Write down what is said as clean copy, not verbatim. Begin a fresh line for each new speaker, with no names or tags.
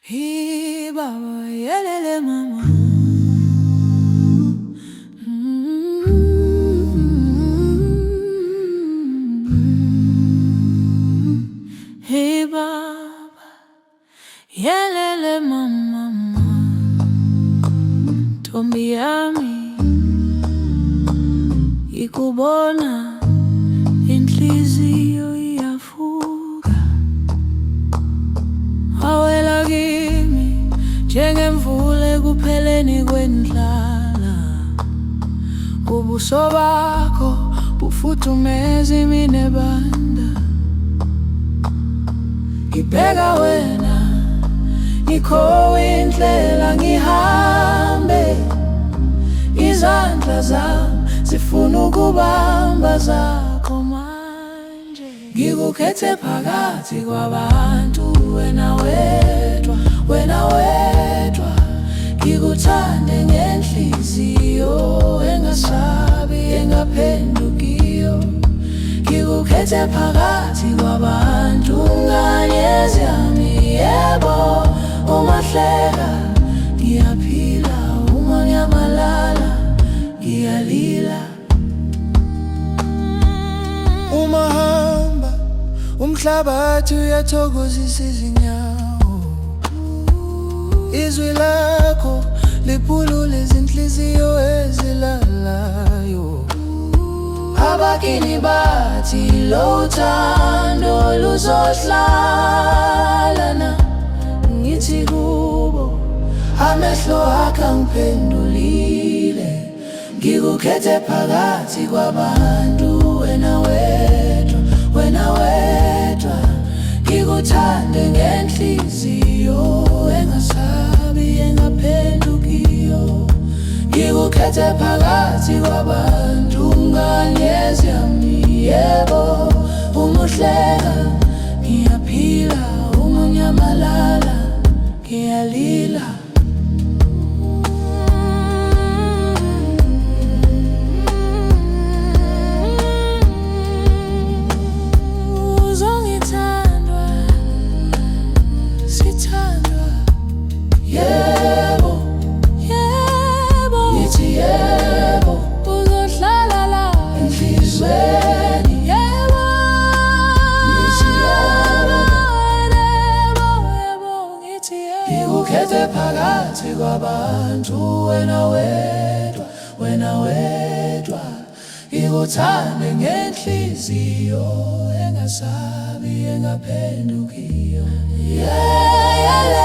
Hey baba, yelele mama. Hey baba, yelele mama. Ntombi yami ikubona inhliziyo iyavuka, awela kimi njengemvula ekupheleni kwendlala. Ubuso bakho bufudumeza iminebanda, ngibheka wena ngikhowe indlela ngihambe, izandla zami zifuna ukubamba zakho manje. Ngikukhethe phakathi kwabantu, wena wedwa, wena wedwa. Ngikuthande ngenhliziyo engasabi engaphendukiyo. Ngikukhethe phakathi kwabantu, nganyezi yami yebo. Uma hleka ngiyaphila, uma ngiyamalala ngiyalila.
Uma hamba umhlabathi uyathokozisa izinyawo, izwi lakho liphulula izinhliziyo ezilalayo.
Abakini bathi lo thando luzohlalana, ngithi kubo amehlo akho angiphendulile. Ngikukhethe phakathi kwabantu, wena wedwa, wena wedwa. Ngikuthande ngenhliziyo engasabi engaphendukiyo. Ngikukhethe phakathi kwabantu, nganyezi yami yebo. Uma uhleka ngiyaphila, uma ngiyamalala ngiyalila. Uzongithandwa, sithandwa, yebo, yebo. Ngithi yebo, uzohlala la enhlizweni, yebo. Ngithi yebo, yebo, yebo. Ngithi yebo. Ngikukhethe phakathi kwabantu, wena wedwa, wena wedwa. Ngikuthande ngenhliziyo engasabi engaphendukiyo. Yeah, yeah, yeah.